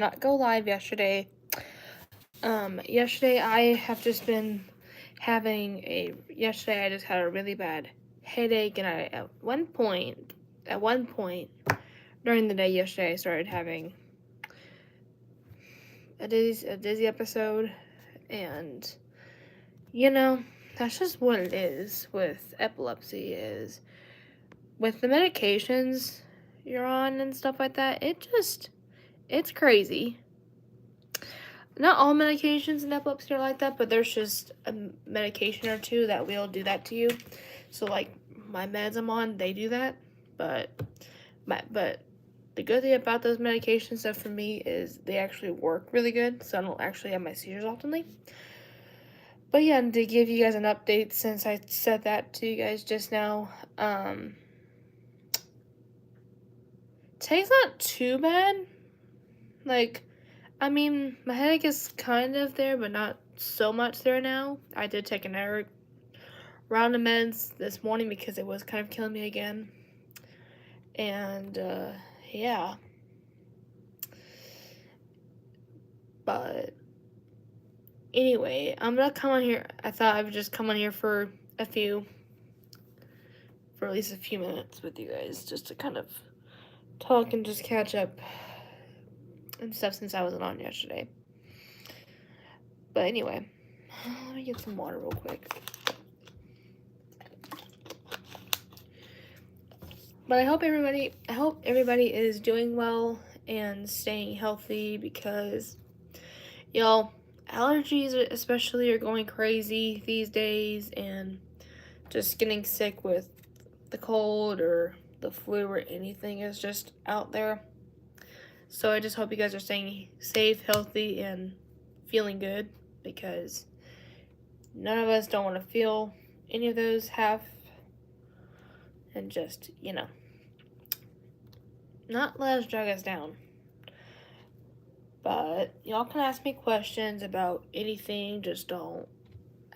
not go live yesterday. Yesterday I have just been yesterday I just had a really bad headache, and at one point during the day yesterday I started having a dizzy episode, and that's just what it is with epilepsy. Is with the medications you're on and stuff like that, it's crazy. Not all medications in epilepsy are like that, but there's just a medication or two that will do that to you. So, like, my meds I'm on, they do that. But but the good thing about those medications, stuff for me, is they actually work really good, so I don't actually have my seizures oftenly. But yeah, and to give you guys an update, since I said that to you guys just now, today's not too bad. Like, I mean, my headache is kind of there, but not so much there now. I did take another round of meds this morning because it was kind of killing me again. And, yeah. But, anyway, I'm gonna come on here. I thought I would just come on here for at least a few minutes with you guys, just to kind of talk and just catch up and stuff since I wasn't on yesterday. But anyway, let me get some water real quick. But I hope everybody is doing well and staying healthy, because y'all, allergies especially are going crazy these days, and just getting sick with the cold or the flu or anything is just out there. So I just hope you guys are staying safe, healthy, and feeling good, because none of us don't want to feel any of those have, and just, not let us drag us down. But y'all can ask me questions about anything. Just don't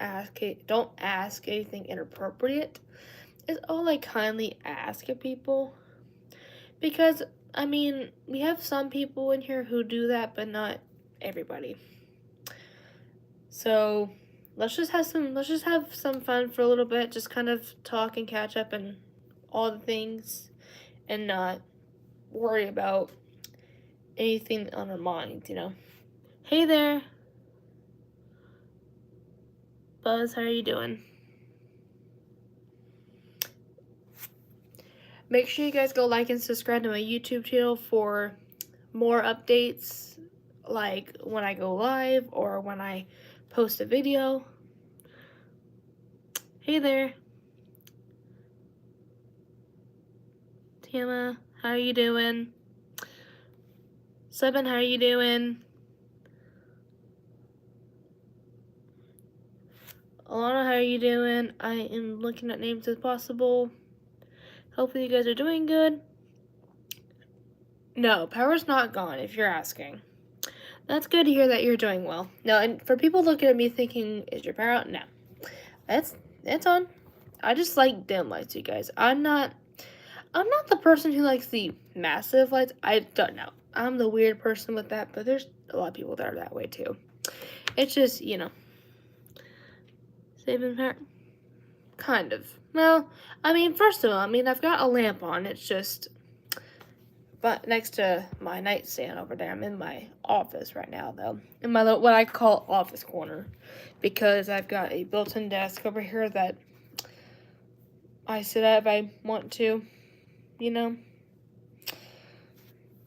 ask anything inappropriate. It's all I kindly ask of people, because I mean, we have some people in here who do that, but not everybody. So let's just have some fun for a little bit. Just kind of talk and catch up and all the things, and not worry about anything on our mind, Hey there, Buzz, how are you doing? Make sure you guys go like and subscribe to my YouTube channel for more updates, like when I go live or when I post a video. Hey there, Tama, how are you doing? Seven, how are you doing? Alana, how are you doing? I am looking at names as possible. Hopefully you guys are doing good. No, power's not gone, if you're asking. That's good to hear that you're doing well. No, and for people looking at me thinking, is your power out? No. It's on. I just like dim lights, you guys. I'm not the person who likes the massive lights. I don't know. I'm the weird person with that, but there's a lot of people that are that way too. It's just, saving power. Kind of. Well, I mean, first of all, I've got a lamp on. It's just, but next to my nightstand over there. I'm in my office right now, though. In my little, what I call office corner, because I've got a built-in desk over here that I sit at if I want to,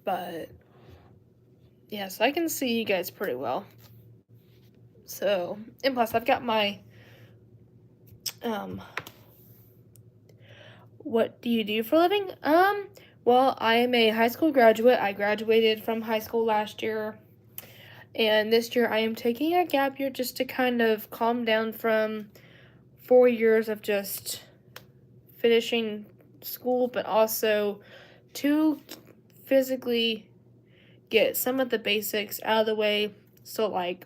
But, yeah, so I can see you guys pretty well. So, and plus I've got my, what do you do for a living? Well, I am a high school graduate. I graduated from high school last year. And this year I am taking a gap year just to kind of calm down from 4 years of just finishing school, but also to physically get some of the basics out of the way. So, like,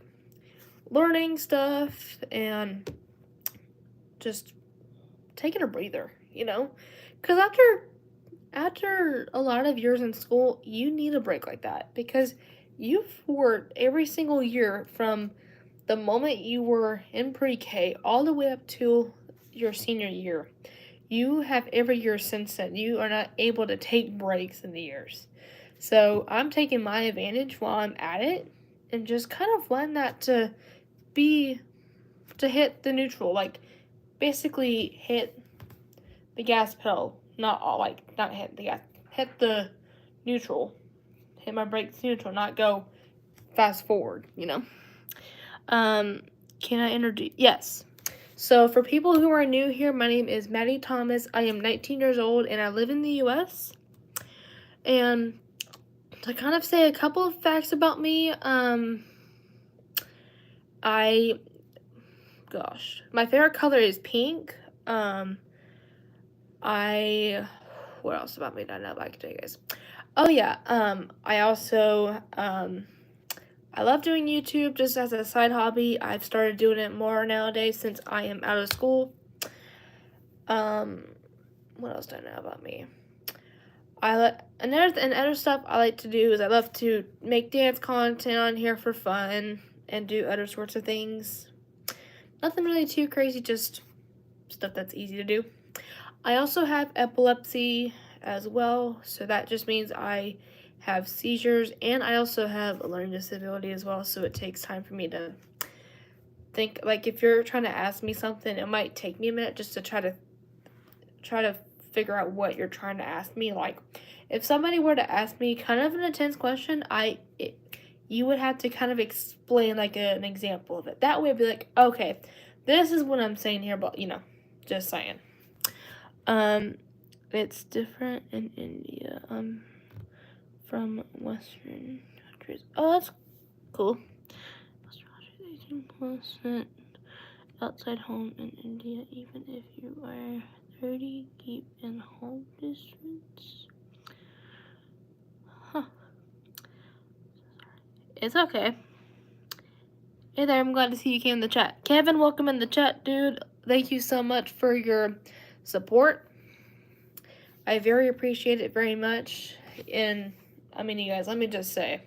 learning stuff and just taking a breather, Because after a lot of years in school, you need a break like that, because you've worked every single year from the moment you were in pre-K all the way up to your senior year. You have every year since then. You are not able to take breaks in the years. So I'm taking my advantage while I'm at it and just kind of letting that be to hit the neutral, like basically hit the gas pedal, not hit the gas, hit the neutral, hit my brakes neutral, not go fast forward, you know. Can I introduce? Yes. So for people who are new here, my name is Maddie Thomas. I am 19 years old and I live in the U.S. And to kind of say a couple of facts about me, my favorite color is pink. What else about me do I know about? I can tell you guys. Oh yeah, I also, I love doing YouTube just as a side hobby. I've started doing it more nowadays since I am out of school. What else do I know about me? Other stuff I like to do is I love to make dance content on here for fun and do other sorts of things. Nothing really too crazy, just stuff that's easy to do. I also have epilepsy as well, so that just means I have seizures, and I also have a learning disability as well, so it takes time for me to think. Like, if you're trying to ask me something, it might take me a minute just to try to figure out what you're trying to ask me. Like, if somebody were to ask me kind of an intense question, you would have to kind of explain, like, an example of it. That way, I'd be like, okay, this is what I'm saying here, but, just saying. It's different in India. I'm from Western countries. Oh, that's cool. 18% outside home in India, even if you are 30, keep in home distance. Huh. It's okay. Hey there, I'm glad to see you came in the chat. Kevin, welcome in the chat, dude. Thank you so much for your support. I very appreciate it very much. And, I mean, you guys, let me just say,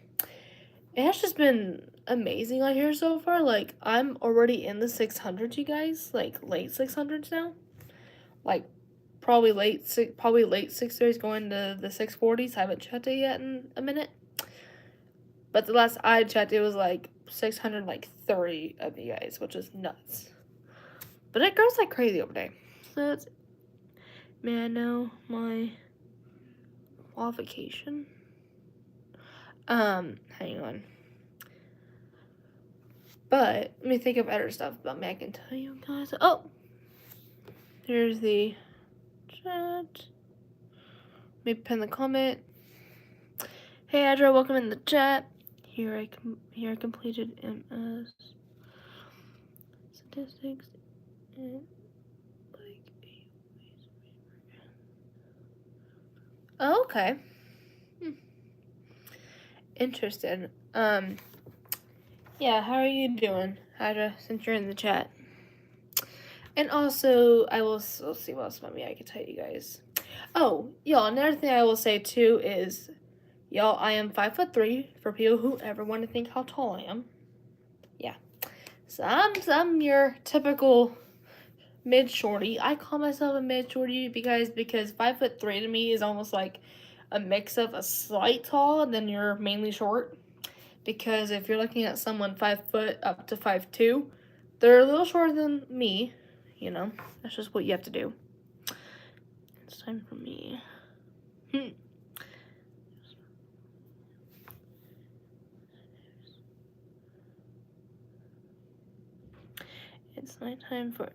it has just been amazing on here so far. Like, I'm already in the 600s, you guys. Like, late 600s now. Like, probably late 630s going to the 640s. I haven't checked it yet in a minute. But the last I checked, it was like 630 of you guys, which is nuts. But it grows like crazy over there. So it's, may I know my qualification? Hang on. But let me think of other stuff about me I can tell you guys. Oh, here's the chat. Maybe pin the comment. Hey Adra, welcome in the chat. Here I completed MS statistics in like 8 weeks. Oh, okay. Interesting. Yeah, how are you doing, Adra, since you're in the chat? And also, I will see what else about me I can tell you guys. Oh, y'all, another thing I will say too is, y'all, I am 5'3" for people who ever want to think how tall I am. Yeah. So I'm your typical mid shorty. I call myself a mid shorty because 5'3" to me is almost like a mix of a slight tall and then you're mainly short. Because if you're looking at someone 5 foot up to 5'2", they're a little shorter than me. That's just what you have to do. It's time for me. It's nighttime for.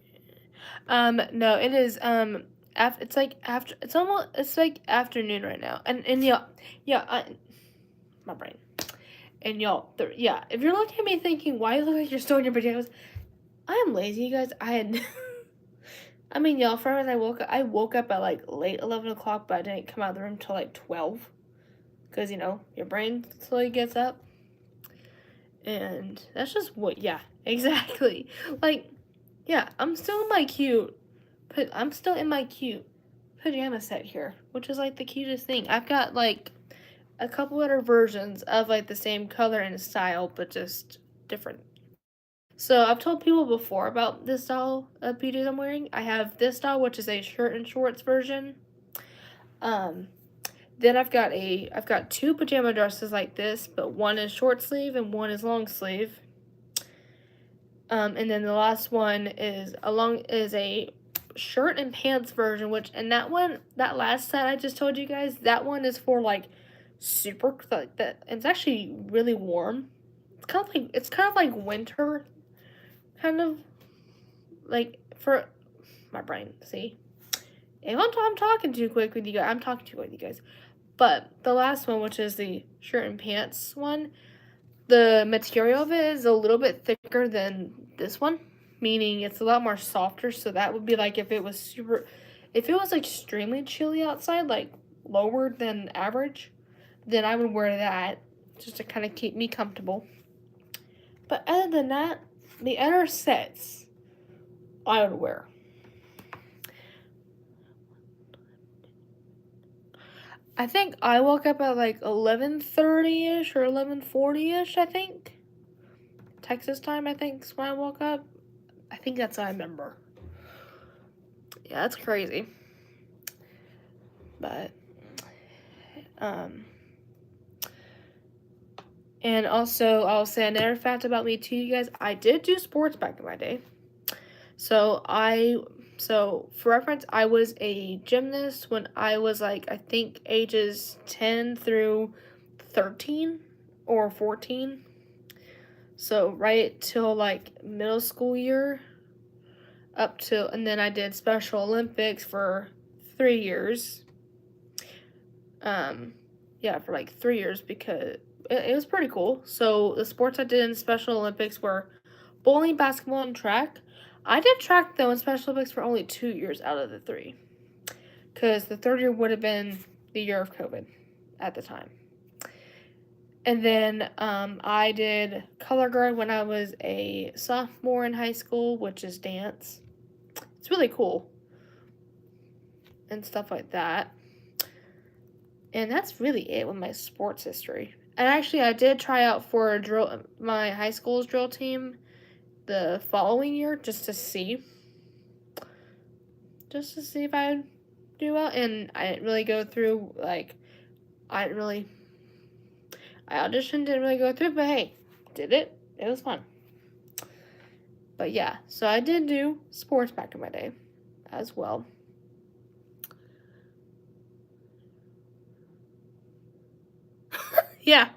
No, it is. It's like after. It's like afternoon right now, and my brain. And y'all, if you're looking at me thinking, why you look like you're still in your pajamas? I am lazy, you guys. I mean, y'all, for I woke up at like late 11 o'clock, but I didn't come out of the room till like 12. Because, your brain slowly gets up. And that's just exactly. Like, yeah, I'm still in my cute pajama set here, which is like the cutest thing. I've got like a couple other versions of like the same color and style, but just different. So I've told people before about this style of PJs I'm wearing. I have this style, which is a shirt and shorts version. Um, then I've got two pajama dresses like this, but one is short sleeve and one is long sleeve. And then the last one is a shirt and pants version, that last set I just told you guys, that one is for like super like that. It's actually really warm. It's kind of like winter, kind of like for my brain. See, if I'm talking too quick with you guys, I'm talking too quick with you guys. But the last one, which is the shirt and pants one, the material of it is a little bit thicker than this one, meaning it's a lot more softer. So that would be like if it was extremely chilly outside, like lower than average, then I would wear that just to kind of keep me comfortable. But other than that, the other sets I would wear. I think I woke up at like 11:30ish or 11:40ish, I think. Texas time, I think, is when I woke up. I think that's what I remember. Yeah, that's crazy. But, and also, I'll say another fact about me to you guys. I did do sports back in my day. So, for reference, I was a gymnast when I was like, I think ages 10 through 13 or 14. So, right till like middle school year, and then I did Special Olympics for 3 years. Yeah, for like 3 years because it was pretty cool. So the sports I did in Special Olympics were bowling, basketball, and track. I did track though in Special Olympics for only 2 years out of the 3, because the third year would have been the year of COVID at the time. And then I did color guard when I was a sophomore in high school, which is dance. It's really cool and stuff like that. And that's really it with my sports history. And actually, I did try out for my high school's drill team the following year just to see if I'd do well. And I didn't really go through, like, I auditioned, didn't really go through, but hey, did it. It was fun. But yeah, so I did do sports back in my day as well. Yeah.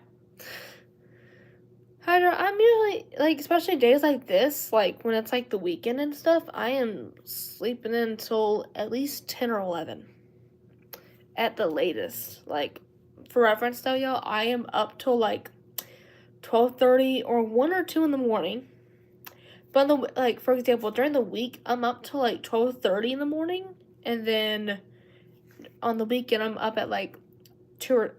I'm usually, like, especially days like this, like, when it's, like, the weekend and stuff, I am sleeping until at least 10 or 11. At the latest. Like, for reference, though, y'all, I am up till, like, 12:30 or 1 or 2 in the morning. But, like, for example, during the week, I'm up till, like, 12:30 in the morning. And then on the weekend, I'm up at, like, 2 or,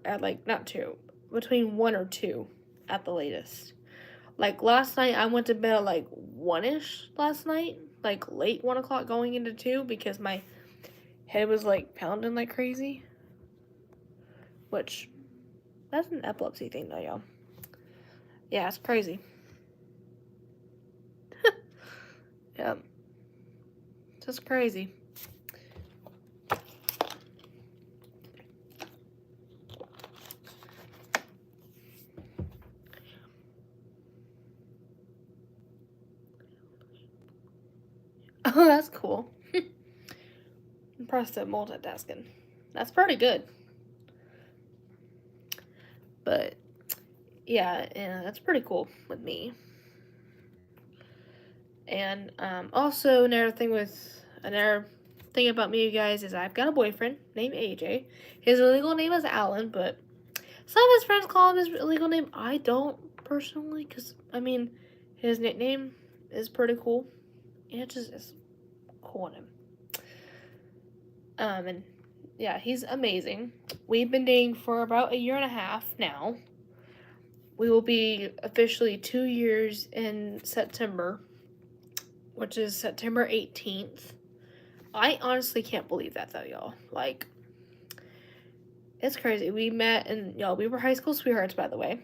not 2, between 1 or 2 at the latest. Like, last night, I went to bed at, like, 1-ish last night. Like, late 1 o'clock going into 2 because my head was, like, pounding like crazy. Which, that's an epilepsy thing, though, y'all. Yeah, it's crazy. Yeah. Just crazy. Oh, that's cool. Impressive multitasking. That's pretty good. But yeah, that's pretty cool with me. And also another thing about me, you guys, is I've got a boyfriend named AJ. His legal name is Alan, but some of his friends call him his legal name. I don't personally, because I mean, his nickname is pretty cool. And it just is cool on him. And yeah, he's amazing. We've been dating for about 1.5 years now. We will be officially 2 years in September, which is September 18th. I honestly can't believe that, though, y'all. Like, it's crazy. We met and y'all, we were high school sweethearts, by the way.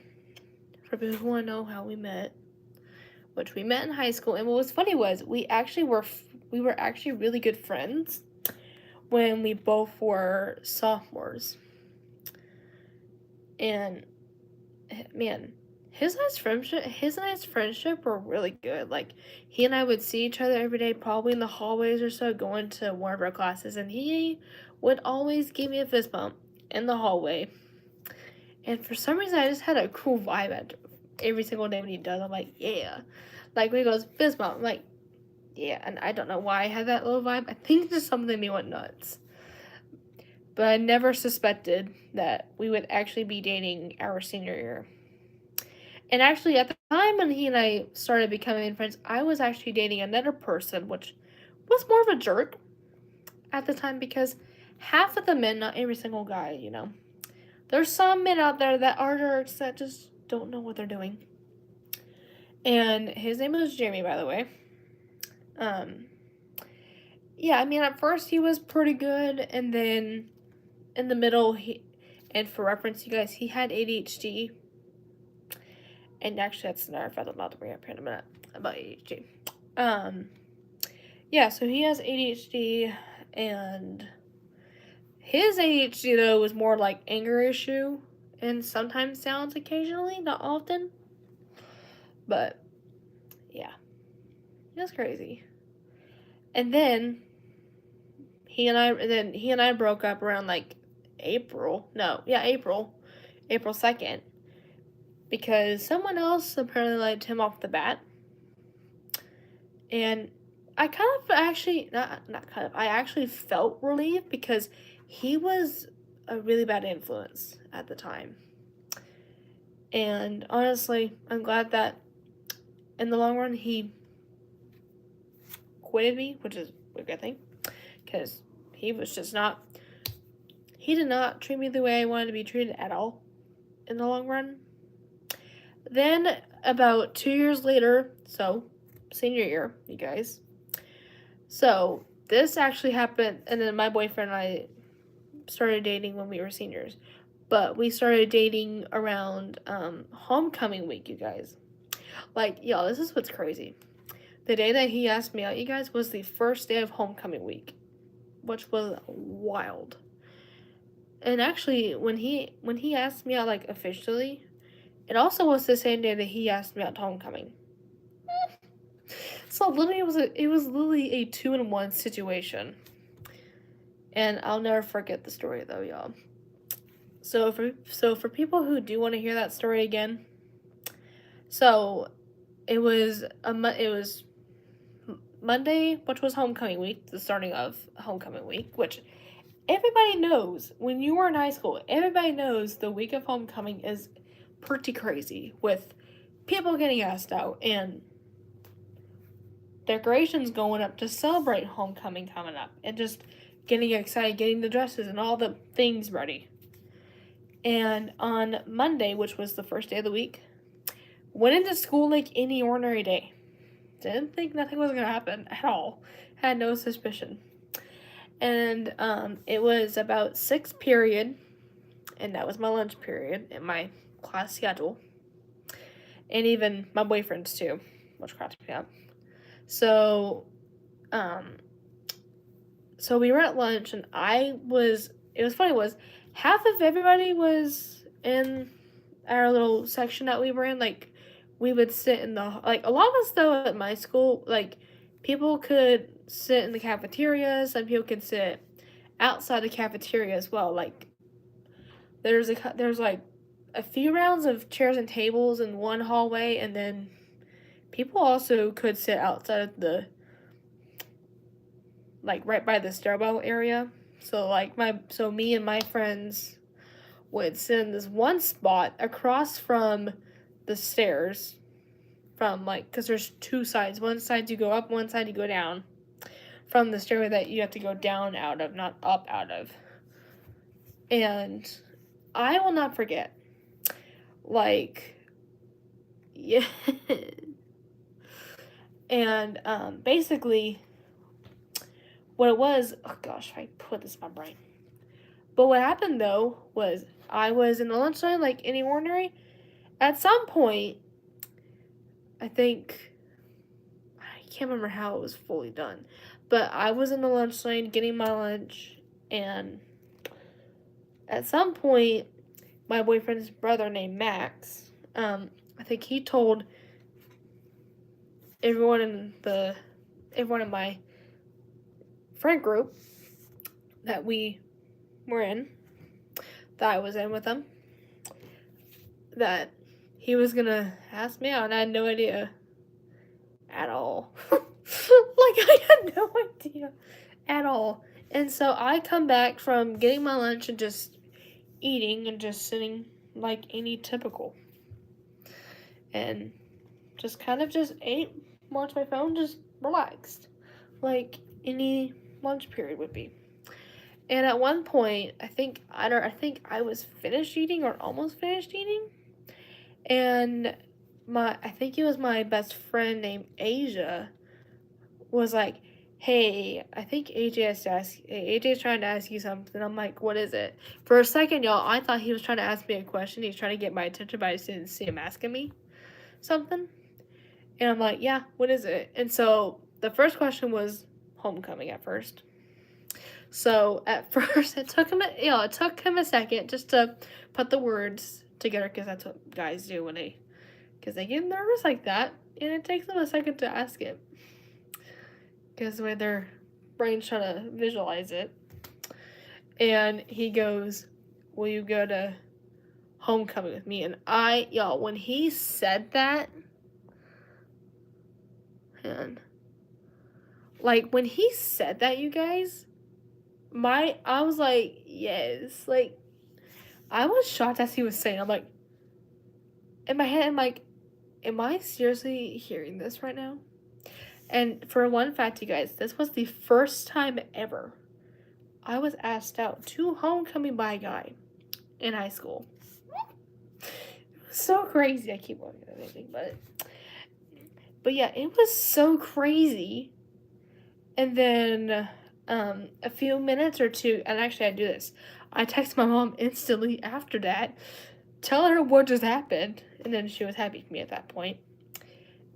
For people who want to know how we met, which we met in high school. And what was funny was we were actually really good friends when we both were sophomores. And man, his and I's friendship were really good. Like, he and I would see each other every day, probably in the hallways or so, going to one of our classes, and he would always give me a fist bump in the hallway. And for some reason, I just had a cool vibe at every single day when he does. I'm like, yeah. Like, when he goes fist bump, I'm like, yeah. And I don't know why I had that little vibe. I think it's just something that me went nuts. But I never suspected that we would actually be dating our senior year. And actually, at the time when he and I started becoming friends, I was actually dating another person, which was more of a jerk at the time because half of the men, not every single guy, there's some men out there that are jerks that just don't know what they're doing. And his name was Jeremy, by the way. Yeah, I mean, at first he was pretty good, and then in the middle, and for reference, you guys, he had ADHD. And actually, that's another fact I'm about to bring up here in a minute about ADHD. Yeah, so he has ADHD, and his ADHD, though, was more like anger issue, and sometimes sounds occasionally, not often. But, yeah. It was crazy. And then, he and I broke up around, like, April 2nd. Because someone else apparently liked him off the bat. And I kind of actually, I actually felt relieved because he was a really bad influence at the time. And honestly, I'm glad that in the long run he quitted me, which is a good thing. Because he did not treat me the way I wanted to be treated at all in the long run. Then, about 2 years later, so senior year, you guys. So, this actually happened, and then my boyfriend and I started dating when we were seniors. But we started dating around homecoming week, you guys. Like, y'all, this is what's crazy. The day that he asked me out, you guys, was the first day of homecoming week, which was wild. And actually, when he asked me out, like, officially, it also was the same day that he asked me out to homecoming. So literally, it was literally a 2-in-1 situation. And I'll never forget the story though, y'all. So for people who do want to hear that story again, so it was Monday, which was homecoming week, the starting of homecoming week, which everybody knows when you were in high school. Everybody knows the week of homecoming is pretty crazy with people getting asked out and decorations going up to celebrate homecoming coming up and just getting excited, getting the dresses and all the things ready. And on Monday, which was the first day of the week, went into school like any ordinary day. Didn't think nothing was going to happen at all. Had no suspicion. And it was about 6th period, and that was my lunch period in my class schedule. And even my boyfriend's too, which cracks me up. So we were at lunch, and it was funny, half of everybody was in our little section that we were in. Like, we would sit in like, a lot of us, though, at my school, like, people could sit in the cafeteria, some people could sit outside the cafeteria as well. Like, there's like a few rounds of chairs and tables in one hallway, and then people also could sit outside of the, like, right by the stairwell area. So me and my friends would sit in this one spot across from the stairs, from, like, because there's two sides. One side you go up, one side you go down from the stairway that you have to go down out of, not up out of. And I will not forget, like, yeah. And basically, what it was, oh gosh, if I put this in my brain. But what happened though was I was in the lunch line like any ordinary. At some point, I think I can't remember how it was fully done, but I was in the lunch line getting my lunch, and at some point, my boyfriend's brother named Max, I think he told everyone in my friend group that we were in, that I was in with him, that he was gonna ask me out, and I had no idea at all. Like, I had no idea at all. And so I come back from getting my lunch and just eating and just sitting like any typical. And just kind of just ate, watched my phone, just relaxed. Like any lunch period would be. And at one point, I think I was finished eating or almost finished eating. And I think it was my best friend named Asia was like, "Hey, I think AJ's trying to ask you something." I'm like, "What is it?" For a second, y'all, I thought he was trying to ask me a question. He's trying to get my attention, but I just didn't see him asking me something. And I'm like, "Yeah, what is it?" And so the first question was homecoming at first. So at first, it took him a second just to put the words together, because that's what guys do because they get nervous like that, and it takes them a second to ask it, because when their brain's trying to visualize it. And he goes, "Will you go to homecoming with me?" And when he said that, and like when he said that, you guys, I was like, yes, like I was shocked as he was saying. I'm like, in my head, I'm like, am I seriously hearing this right now? And for one fact, you guys, this was the first time ever I was asked out to homecoming by a guy in high school. It was so crazy. I keep looking at anything, but yeah, it was so crazy. And then a few minutes or two, and actually I do this. I text my mom instantly after that, tell her what just happened, and then she was happy for me at that point.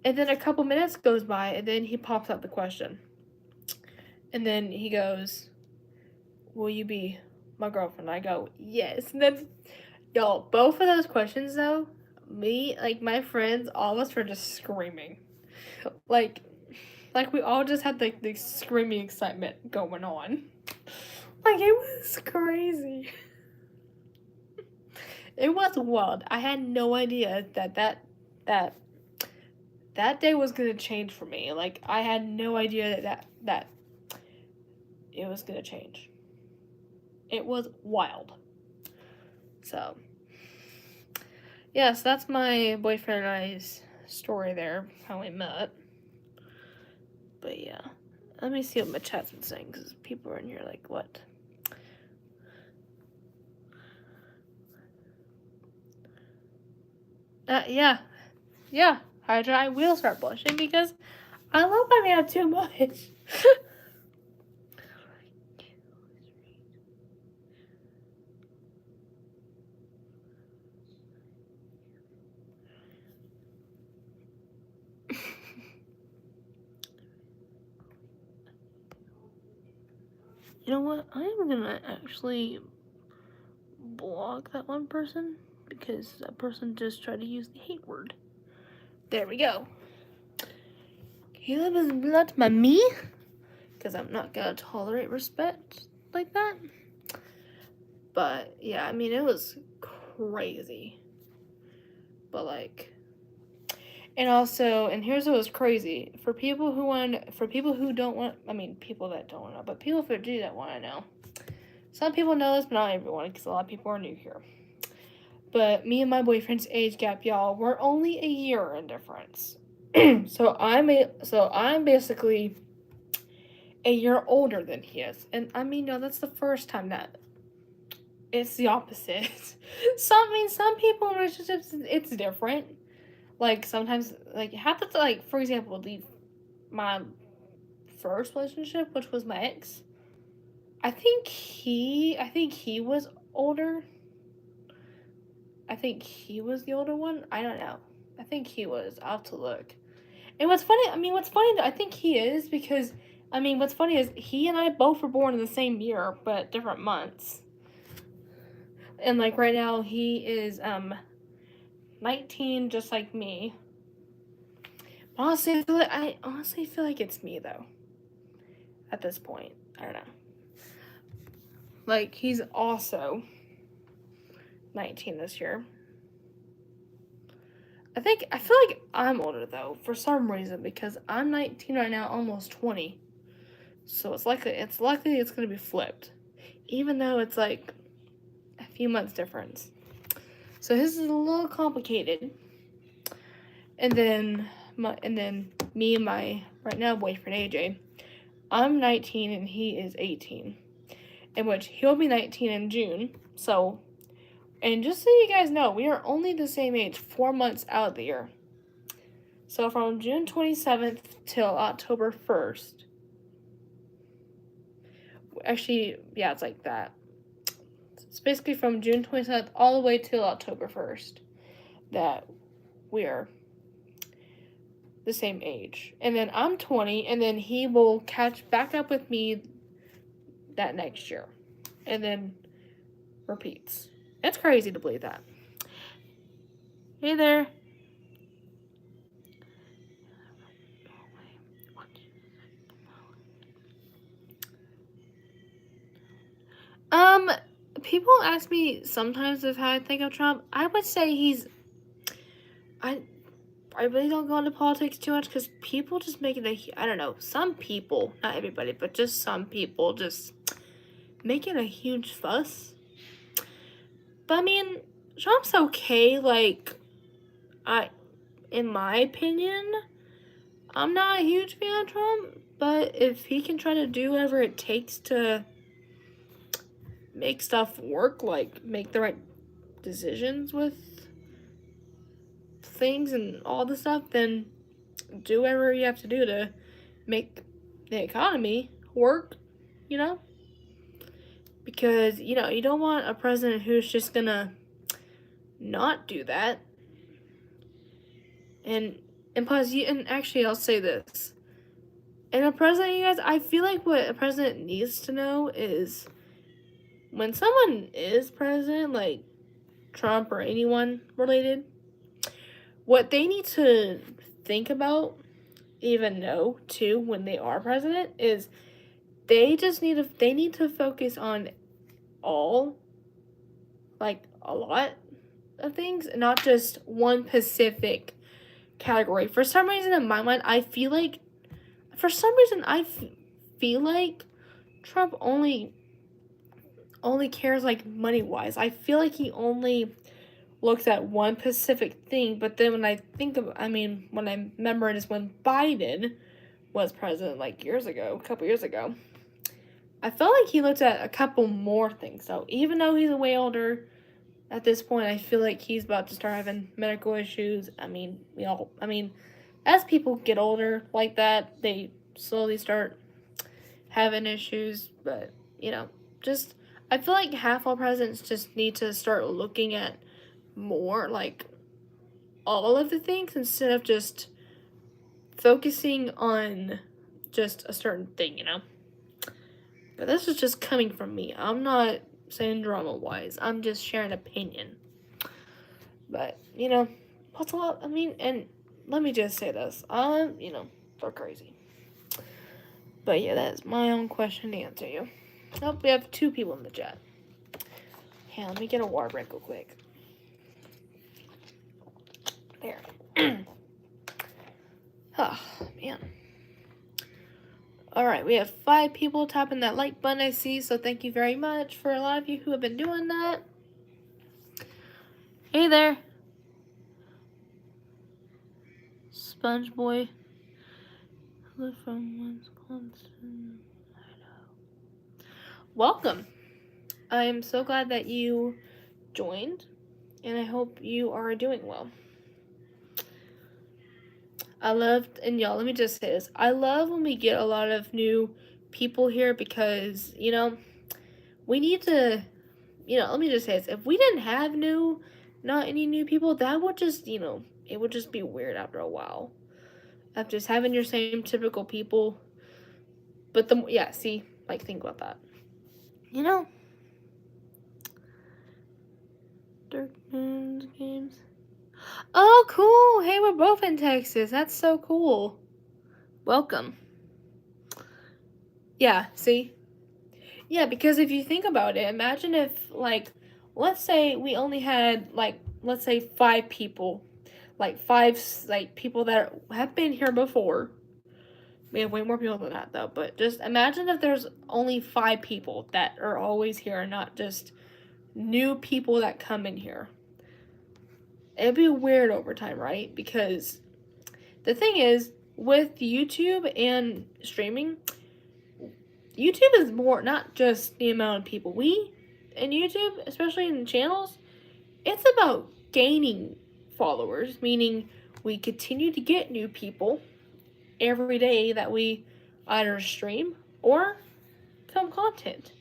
And then a couple minutes goes by, and then he pops up the question. And then he goes, "Will you be my girlfriend?" I go, "Yes." And then, y'all, both of those questions, though, me, like, my friends, all of us were just screaming. Like we all just had, like, the screaming excitement going on. Like, it was crazy. It was wild. I had no idea that day was gonna change for me. Like, I had no idea that it was gonna change. It was wild. So, yeah, so that's my boyfriend and I's story there, how we met. But yeah, let me see what my chat's been saying, because people are in here like, what? Yeah, Hydra, I will start blushing because I love my man too much. You know what? I'm gonna actually block that one person, because that person just tried to use the hate word. There we go. Caleb is blood by me, because I'm not gonna tolerate respect like that. But yeah, I mean, it was crazy. But like, and also, and here's what was crazy for people who don't want. I mean, people that don't want to know, but people who do that want to know. Some people know this, but not everyone, because a lot of people are new here. But me and my boyfriend's age gap, y'all, we're only a year in difference. so I'm basically a year older than he is, and I mean, no, that's the first time that it's the opposite. Some people in relationships, it's different. Like sometimes, like half the like, for example, my first relationship, which was my ex, I think he was older. I think he was the older one. I don't know. I think he was. I'll have to look. And what's funny, I think he is because, what's funny is he and I both were born in the same year, but different months. And, like, right now, he is, 19, just like me. Honestly, I honestly feel like it's me, though. At this point. I don't know. Like, he's also 19 this year. I feel like I'm older, though, for some reason, because I'm 19 right now, almost 20. So it's likely it's going to be flipped, even though it's like a few months difference. So his is a little complicated. And then me and my right now boyfriend AJ, I'm 19 and he is 18, in which he'll be 19 in June. So, and just so you guys know, we are only the same age, 4 months out of the year. So from June 27th till October 1st. Actually, yeah, it's like that. It's basically from June 27th all the way till October 1st that we're the same age. And then I'm 20, and then he will catch back up with me that next year. And then repeats. It's crazy to believe that. Hey there. People ask me sometimes of how I think of Trump. I would say I really don't go into politics too much because people just make it I don't know, some people, not everybody, but just some people just make it a huge fuss. But Trump's okay. Like, in my opinion, I'm not a huge fan of Trump, but if he can try to do whatever it takes to make stuff work, like make the right decisions with things and all the stuff, then do whatever you have to do to make the economy work, you know? Because, you don't want a president who's just gonna not do that. And plus, and actually, I'll say this. And a president, you guys, I feel like what a president needs to know is when someone is president, like Trump or anyone related, what they need to think about, even know too, when they are president, is they need to focus on all, like, a lot of things, not just one specific category. For some reason, in my mind, I feel like Trump only cares, like, money wise. I feel like he only looks at one specific thing. But then when I remember it is when Biden was president, like a couple years ago, I felt like he looked at a couple more things. So even though he's way older at this point, I feel like he's about to start having medical issues. As people get older like that, they slowly start having issues. But, just, I feel like half all presidents just need to start looking at more, like, all of the things instead of just focusing on just a certain thing, But this is just coming from me. I'm not saying drama-wise. I'm just sharing opinion. But, what's a lot, and let me just say this. They're crazy. But yeah, that is my own question to answer you. Oh, we have 2 people in the chat. Yeah, let me get a water break real quick. There. Oh, man. Alright, we have 5 people tapping that like button I see, so thank you very much for a lot of you who have been doing that. Hey there. Sponge Boy. Live from one's constant. Welcome. I am so glad that you joined, and I hope you are doing well. And y'all, let me just say this. I love when we get a lot of new people here because, we need to, let me just say this. If we didn't have not any new people, that would just, it would just be weird after a while. Of just having your same typical people. But yeah, see, like, think about that. Dark Moons games. Oh, cool. Hey, we're both in Texas. That's so cool. Welcome. Yeah, see? Yeah, because if you think about it, imagine if, like, let's say we only had, like, let's say 5 people. Like, 5, like, people that have been here before. We have way more people than that, though. But just imagine if there's only 5 people that are always here and not just new people that come in here. It'd be weird over time, right? Because the thing is, with YouTube and streaming, YouTube is more not just the amount of people. In YouTube, especially in channels, it's about gaining followers, meaning we continue to get new people every day that we either stream or film content.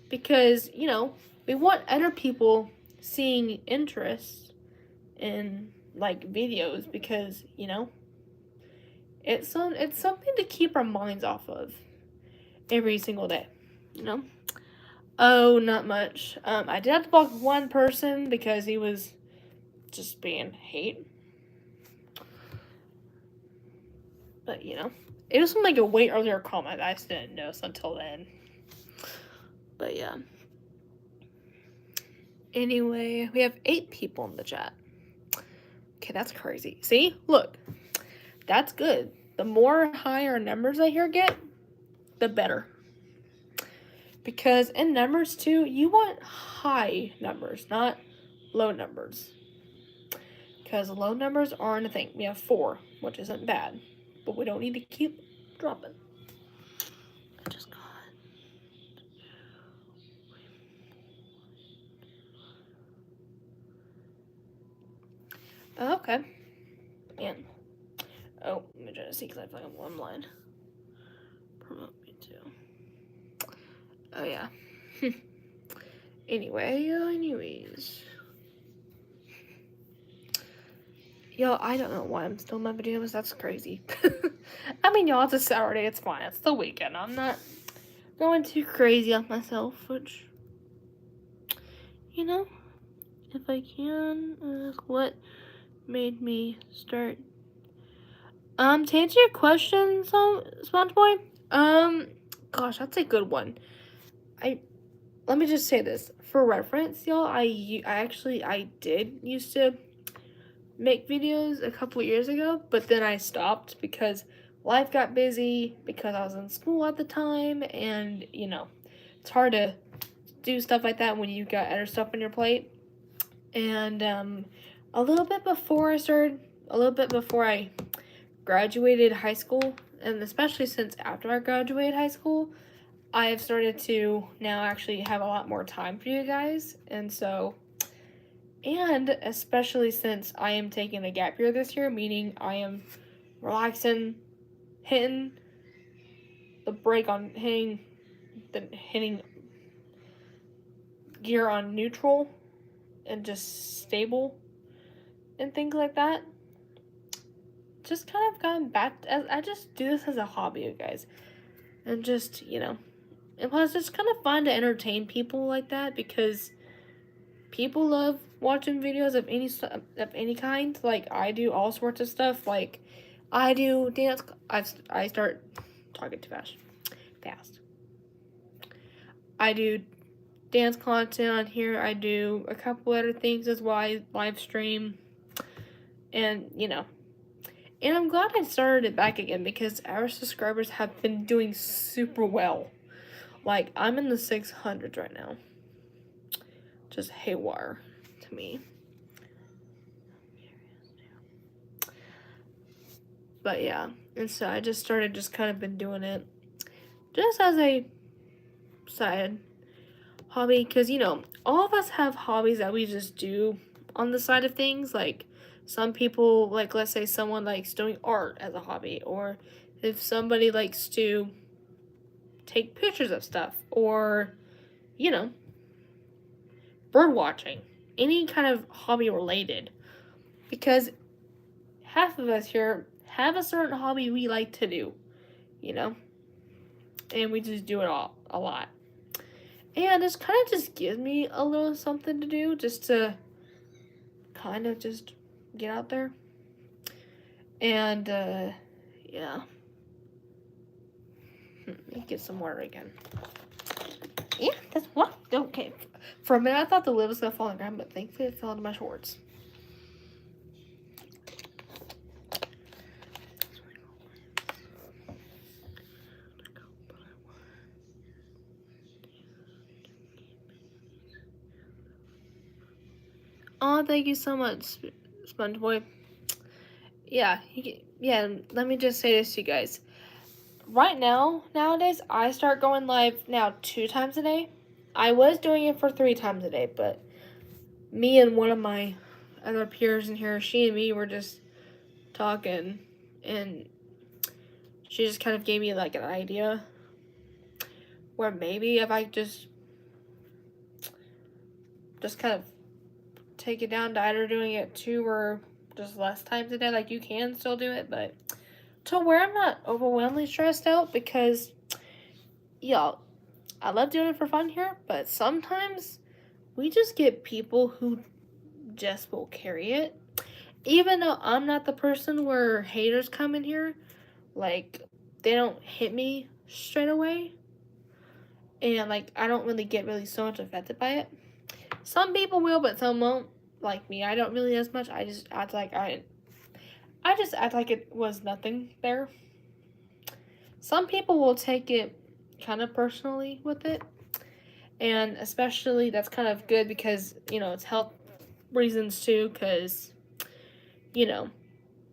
Because, we want other people seeing interest in like videos because, it's something to keep our minds off of every single day, Oh, not much. I did have to block one person because he was just being hate. But, it was from like a way earlier comment I just didn't notice until then. But yeah. Anyway, we have 8 people in the chat. Okay, that's crazy. See? Look. That's good. The more higher numbers I hear get, the better. Because in numbers too, you want high numbers, not low numbers. Because low numbers aren't a thing. We have 4, which isn't bad. But we don't need to keep dropping. I just got... Oh, okay. Man. Oh, let me try to see because I feel like I'm one line. Promote me too. Oh, yeah. Anyways. Yo, I don't know why I'm still in my videos. That's crazy. I mean, y'all, it's a Saturday. It's fine. It's the weekend. I'm not going too crazy on myself, which, if I can ask what made me start. To answer your question, SpongeBob, gosh, that's a good one. Let me just say this for reference, y'all. I did used to make videos a couple years ago, but then I stopped because life got busy, because I was in school at the time, and it's hard to do stuff like that when you got other stuff on your plate. And a little bit before I graduated high school, and especially since after I graduated high school, I have started to now actually have a lot more time for you guys. And especially since I am taking a gap year this year, meaning I am relaxing, hitting the brake on hitting gear on neutral and just stable and things like that. Just kind of gone back. I just do this as a hobby, you guys, and just and plus it's kind of fun to entertain people like that because people love watching videos of any kind. Like I do all sorts of stuff. Like I do dance. I start talking too fast. I do dance content on here. I do a couple other things as well. I live stream, and and I'm glad I started it back again because our subscribers have been doing super well. Like I'm in the 600s right now. Just haywire to me. But yeah, and so I just started just kind of been doing it just as a side hobby because all of us have hobbies that we just do on the side of things. Like some people, like let's say someone likes doing art as a hobby, or if somebody likes to take pictures of stuff, or you know, bird watching, any kind of hobby related. Because half of us here have a certain hobby we like to do, you know, and we just do it all a lot. And this kind of just gives me a little something to do just to kind of just get out there. And, yeah. Let me get some water again. Yeah, that's what? Okay. For a minute, I thought the lid was going to fall on the ground, but thankfully it fell into my shorts. Oh, thank you so much, SpongeBob. Yeah, let me just say this to you guys. Right now, nowadays, I start going live now 2 times a day. I was doing it for 3 times a day, but me and one of my other peers in here, she and me were just talking, and she just kind of gave me like an idea where maybe if I just kind of take it down to either doing it 2 or just less times a day, like you can still do it, but to where I'm not overwhelmingly stressed out, because y'all, I love doing it for fun here, but sometimes we just get people who just will carry it. Even though I'm not the person where haters come in here, like, they don't hit me straight away, and like I don't really get so much affected by it. Some people will, but some won't. Like me, I don't really as much. I just act like it was nothing there. Some people will take it kind of personally with it, and especially that's kind of good because, you know, it's health reasons too, because, you know,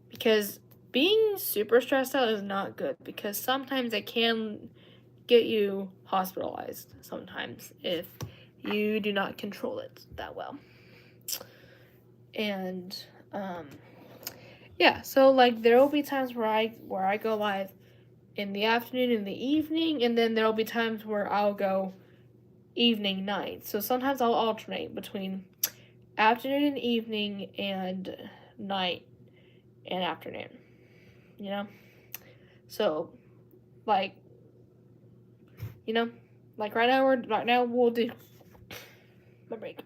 because being super stressed out is not good, because sometimes it can get you hospitalized sometimes if you do not control it that well. And yeah, so like there will be times where I go live in the afternoon and the evening, and then there will be times where I'll go evening night. So sometimes I'll alternate between afternoon and evening and night and afternoon, you know? So like, you know, like right now we'll do my break.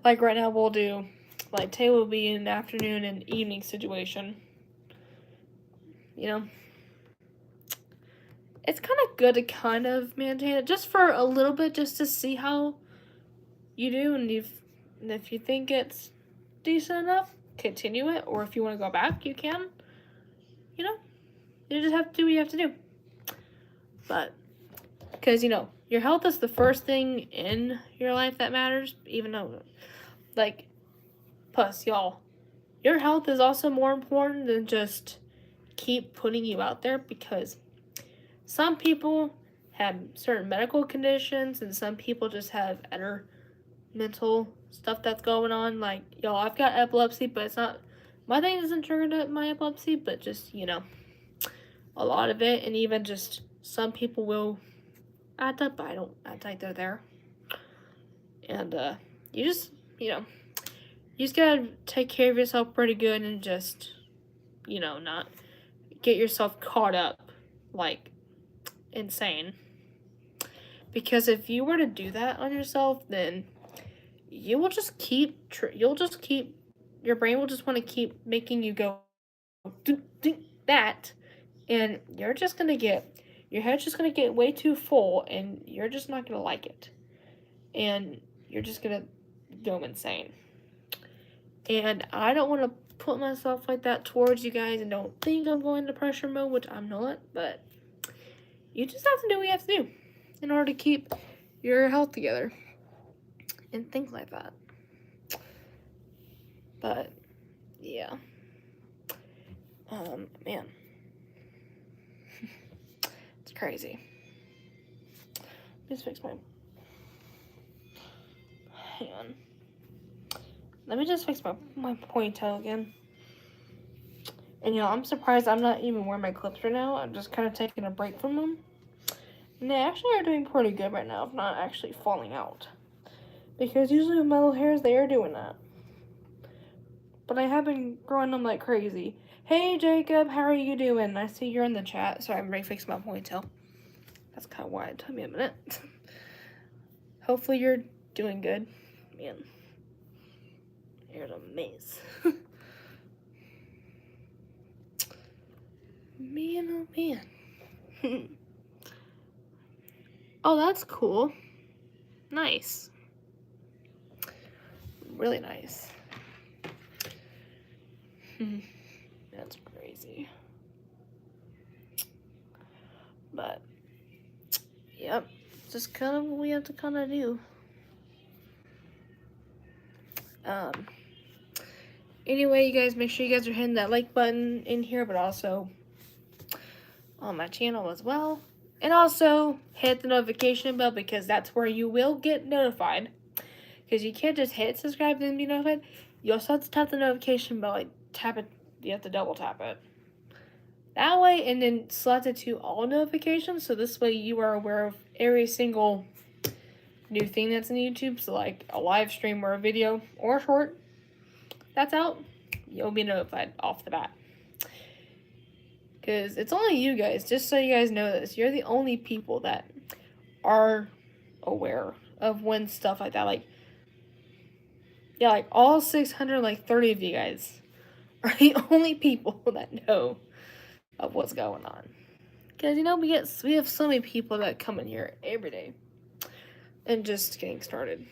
Like right now we'll do, like Tay will be in an afternoon and evening situation. You know? It's kind of good to kind of maintain it just for a little bit, just to see how you do, and if you think it's decent enough, continue it, or if you want to go back, you can. You know? You just have to do what you have to do. But, because, you know, your health is the first thing in your life that matters, even though, like, plus, y'all, your health is also more important than just keep putting you out there, because some people have certain medical conditions and some people just have other mental stuff that's going on. Like, y'all, I've got epilepsy, but it's not, my thing isn't triggered my epilepsy, but just, you know, a lot of it, and even just some people will act up, but I don't act like they're there. And you just, you know, you just gotta take care of yourself pretty good and just, you know, not get yourself caught up like insane. Because if you were to do that on yourself, then you will just keep your brain will just want to keep making you go do that, and you're just gonna get, your head's just gonna get way too full, and you're just not gonna like it, and you're just gonna go insane. And I don't want to put myself like that towards you guys, and don't think I'm going into pressure mode, which I'm not, but you just have to do what you have to do in order to keep your health together and things like that. But yeah, man, it's crazy. Just fix hang on. Let me just fix my ponytail again. And you know, I'm surprised I'm not even wearing my clips right now. I'm just kind of taking a break from them. And they actually are doing pretty good right now, if not actually falling out. Because usually with my little hairs, they are doing that. But I have been growing them like crazy. Hey Jacob, how are you doing? I see you're in the chat. Sorry, I'm ready to fix my ponytail. That's kind of why it took me a minute. Hopefully you're doing good. Man, here's a maze. Man, oh man. Oh, that's cool. Nice. Really nice. That's crazy. But, yep. Just kind of what we have to kind of do. Anyway, you guys, make sure you guys are hitting that like button in here, but also on my channel as well. And also hit the notification bell because that's where you will get notified. Because you can't just hit subscribe and be notified. You also have to tap the notification bell, like tap it, you have to double tap it. That way, and then select it to all notifications, so this way you are aware of every single new thing that's in YouTube. So like a live stream or a video or a short that's out, you'll be notified off the bat. Because it's only you guys, just so you guys know this, you're the only people that are aware of when stuff like that, like, yeah, like all 630 of you guys are the only people that know of what's going on. Because, you know, we have so many people that come in here every day and just getting started.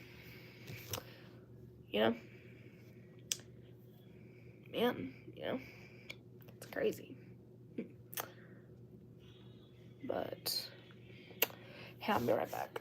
You know? Man, you know? It's crazy. But, hey, I'll be right back.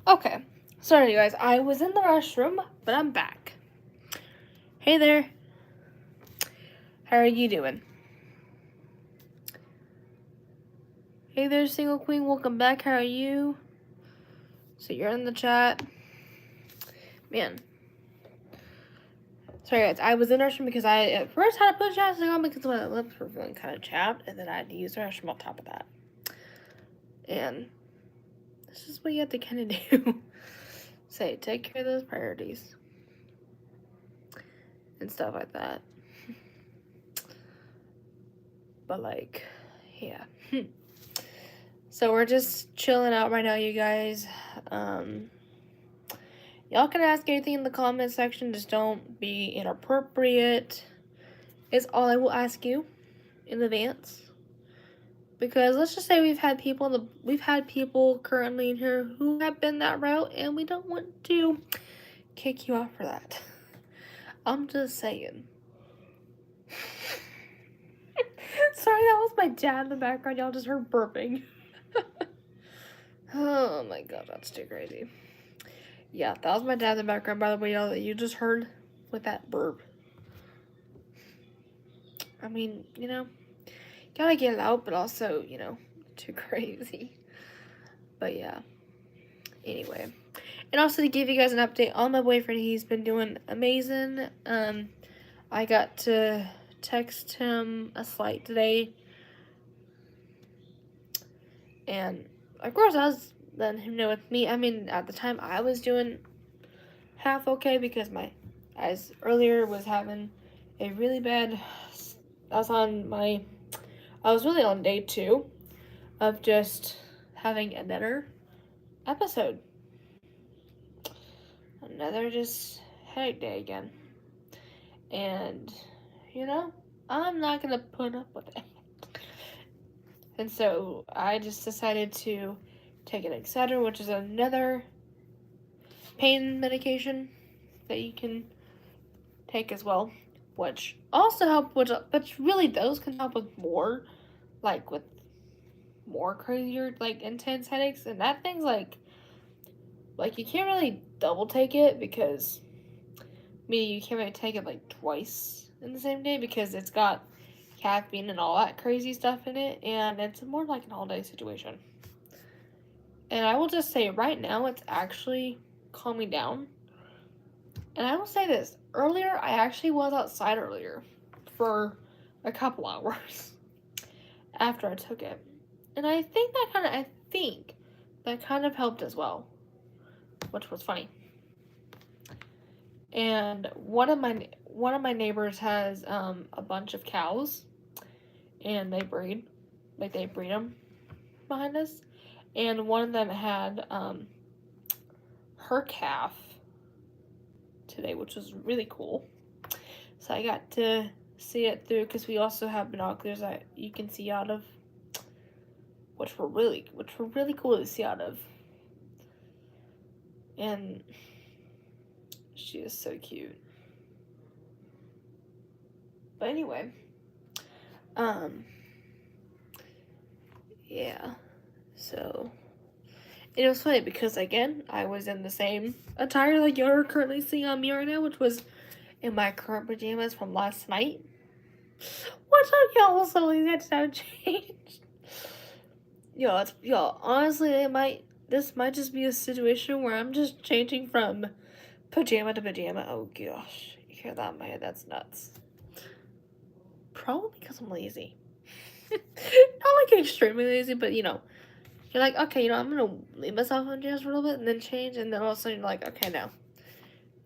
Okay. Sorry, you guys. I was in the restroom, but I'm back. Hey there. How are you doing? Hey there, Single Queen. Welcome back. How are you? So you're in the chat. Man. Sorry, guys. I was in the restroom because I at first had to put chapstick on because my lips were feeling kind of chapped, and then I had to use the restroom on top of that. And this is what you have to kind of do. Say, take care of those priorities. And stuff like that. But, like, yeah. So we're just chilling out right now, you guys. Y'all can ask anything in the comment section. Just don't be inappropriate. Is all I will ask you in advance. Because let's just say we've had people currently in here who have been that route, and we don't want to kick you off for that. I'm just saying. Sorry, that was my dad in the background. Y'all just heard burping. Oh my god, that's too crazy. Yeah, that was my dad in the background, by the way, y'all, that you just heard with that burp. I mean, gotta get it out, but also, too crazy. But yeah, anyway. And also to give you guys an update on my boyfriend, he's been doing amazing. I got to text him a slight today. And of course I was letting him know with me. I mean, at the time I was doing half okay because my as earlier was having a really bad I was really on day 2 of just having another episode. Another just headache day again. And I'm not gonna put up with it. And so I just decided to take an Excedrin, which is another pain medication that you can take as well, which also help with, but really those can help with more, like with more crazier, like intense headaches, and that thing's like you can't really double take it because, meaning you can't really take it like twice in the same day because it's got caffeine and all that crazy stuff in it, and it's more like an all-day situation. And I will just say right now it's actually calming down. And I will say this, earlier I actually was outside earlier for a couple hours after I took it. And I think that kind of helped as well, which was funny. And one of my neighbors has a bunch of cows, and they breed them behind us. And one of them had her calf today, which was really cool. So I got to see it through because we also have binoculars that you can see out of, which were really cool to see out of. And she is so cute. But anyway, yeah. So it was funny because again, I was in the same attire like you're currently seeing on me right now, which was in my current pajamas from last night. What's up, y'all? Suddenly that sound changed. Yo, honestly, this might just be a situation where I'm just changing from pajama to pajama. Oh gosh, you hear that in my head? That's nuts. Probably because I'm lazy. Not like extremely lazy, but you're like, okay, I'm gonna leave myself in pajamas for a little bit and then change, and then all of a sudden you're like, okay, no.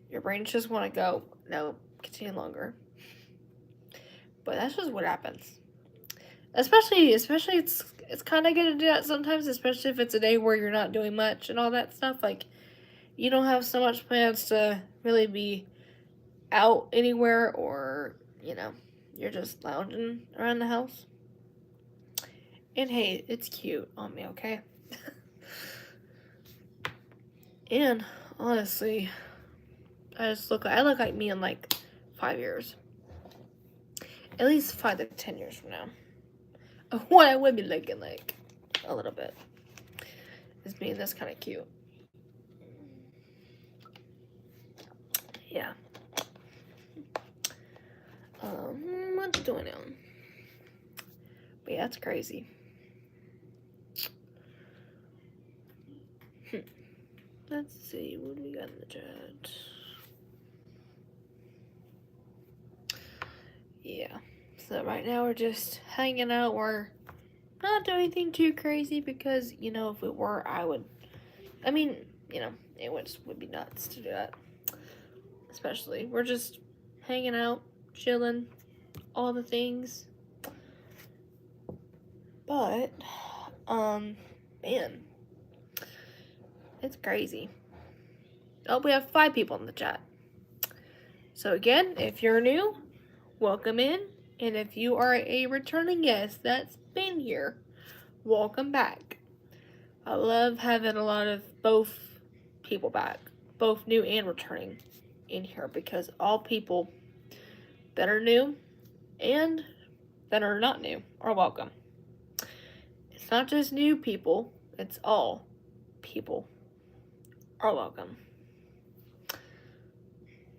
Your brain just want to go, no, continue longer. But that's just what happens. Especially it's kind of good to do that sometimes, especially if it's a day where you're not doing much and all that stuff. Like, you don't have so much plans to really be out anywhere, or you're just lounging around the house. And hey, it's cute on me, okay? And honestly, I look like me in like 5 years. At least 5 to 10 years from now. What I would be looking like a little bit is being this kind of cute. Yeah. What's going on? But yeah, that's crazy. Let's see, what do we got in the chat? Yeah. So right now we're just hanging out. We're not doing anything too crazy because, if it were, it would be nuts to do that. Especially, we're just hanging out, chilling, all the things. But, man, it's crazy. Oh, we have 5 people in the chat. So again, if you're new, welcome in. And if you are a returning guest that's been here, welcome back. I love having a lot of both people back, both new and returning in here, because all people that are new and that are not new are welcome. It's not just new people, it's all people are welcome.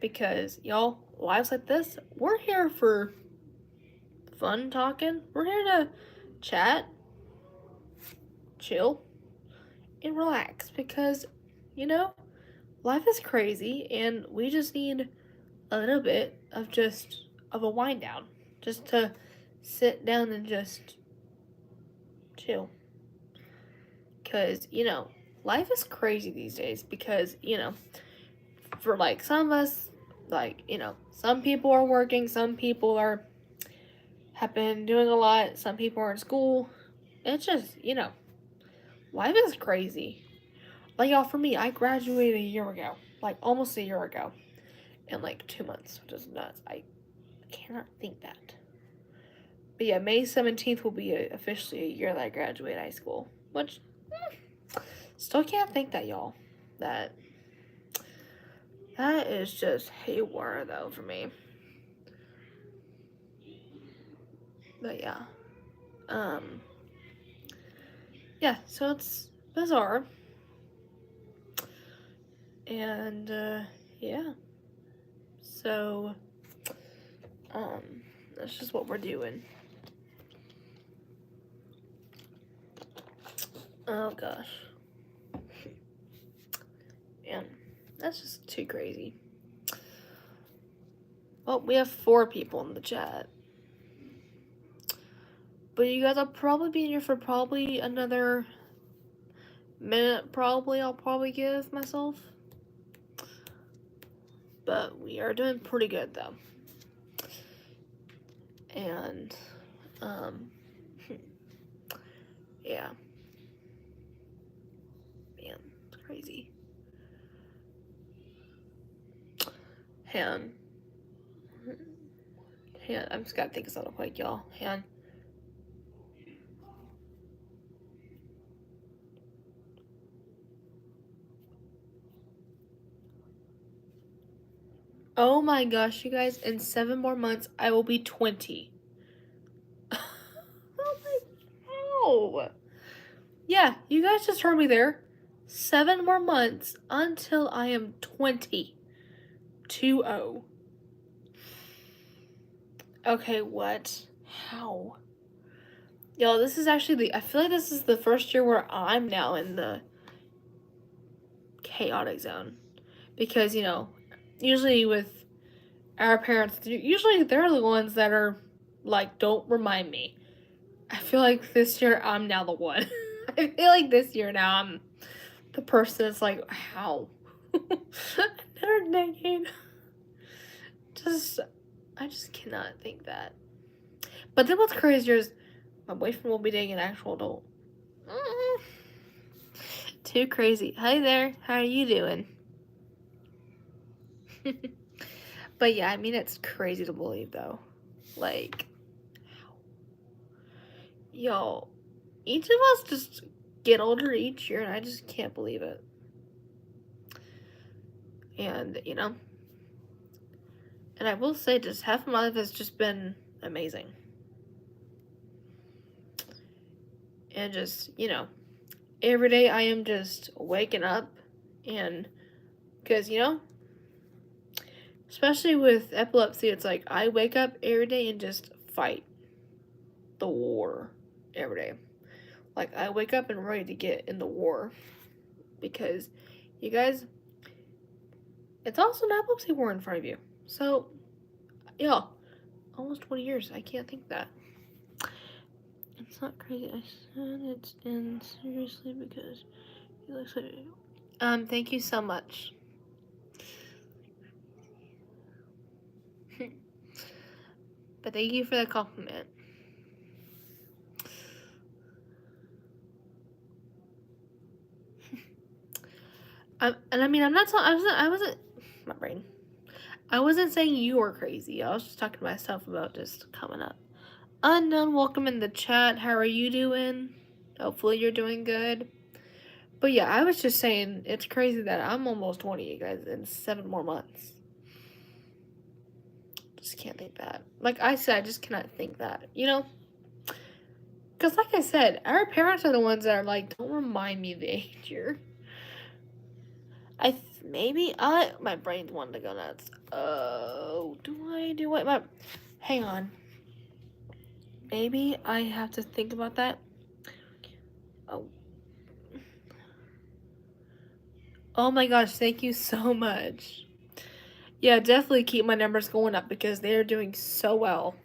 because y'all, lives like this, we're here for fun talking. We're here to chat, chill, and relax because, you know, life is crazy and we just need a little bit of a wind down. Just to sit down and just chill. Cause, life is crazy these days because, for like some of us, like, some people are working, some people have been doing a lot, some people are in school. It's just, life is crazy. Like, y'all, for me, I graduated a year ago, like almost a year ago, in like 2 months, which is nuts. I cannot think that. But yeah, May 17th will be officially a year that I graduate high school, which still can't think that, y'all. That is just haywire though for me. But yeah. Yeah, so it's bizarre. And yeah. So that's just what we're doing. Oh gosh. Man, that's just too crazy. Well, we have 4 people in the chat. But you guys will probably be in here for probably another minute, probably. I'll probably give myself. But we are doing pretty good, though. And, yeah. Man, it's crazy. I'm just gotta think of something quick, y'all. Oh my gosh, you guys, in 7 more months, I will be 20. Oh my, oh. Yeah, you guys just heard me there. 7 more months until I am 20. 2-0. Okay, what? How? Y'all, this is actually I feel like this is the first year where I'm now in the chaotic zone. Because, usually with our parents, usually they're the ones that are like, don't remind me. I feel like this year I'm now the one. I feel like this year now I'm the person that's like, how? Another decade. I just cannot think that. But then what's crazier is my boyfriend will be dating an actual adult. Too crazy. Hi there. How are you doing? But yeah, I mean, it's crazy to believe though. Like, yo, each of us just get older each year, and I just can't believe it. And, and I will say, just half of my life has just been amazing. And just, every day I am just waking up, and because, especially with epilepsy, it's like I wake up every day and just fight the war every day. Like, I wake up and ready to get in the war. Because, you guys, it's also an epilepsy war in front of you. So, yeah, almost 20 years. I can't think that. It's not crazy. I said it's in seriously because he looks like it. Thank you so much. But thank you for the compliment. And I mean, I wasn't, my brain. I wasn't saying you were crazy. I was just talking to myself about just coming up. Unknown, welcome in the chat. How are you doing? Hopefully you're doing good. But yeah, I was just saying it's crazy that I'm almost 20, you guys, in 7 more months. Just can't think that. Like I said, I just cannot think that. Because like I said, our parents are the ones that are like, don't remind me of the age you're. My brain's wanting to go nuts. Oh, do I? Hang on. Maybe I have to think about that. Oh. Oh my gosh, thank you so much. Yeah, definitely keep my numbers going up because they are doing so well.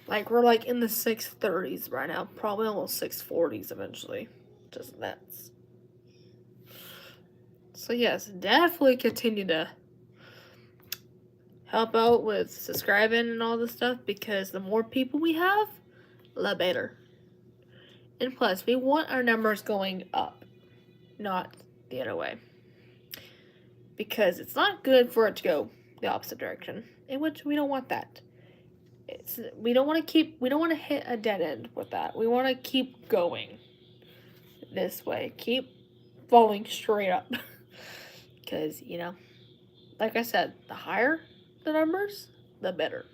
Like, we're like in the 630s right now, probably almost 640s eventually. Just nuts. So, yes, definitely continue to help out with subscribing and all this stuff because the more people we have, the better. And plus, we want our numbers going up, not the other way. Because it's not good for it to go the opposite direction, in which we don't want that. We don't want to hit a dead end with that. We want to keep going this way. Keep falling straight up. Because, like I said, the higher the numbers, the better.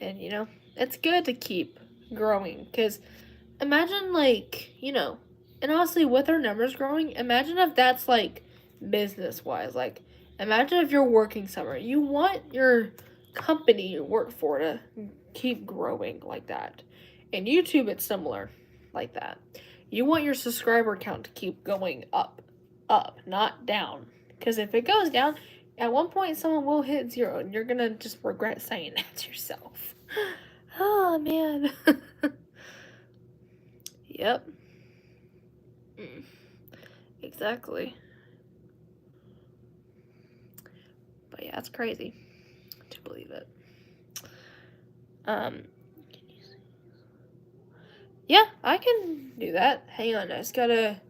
And, it's good to keep growing. Because imagine, and honestly, with our numbers growing, imagine if that's, business-wise. Imagine if you're working somewhere. You want your company you work for to keep growing like that. In YouTube, it's similar like that. You want your subscriber count to keep going up, not down. Because if it goes down, at one point someone will hit 0 and you're going to just regret saying that to yourself. Oh, man. Yep. Exactly. But yeah, it's crazy to believe it. Yeah, I can do that. Hang on, I just gotta...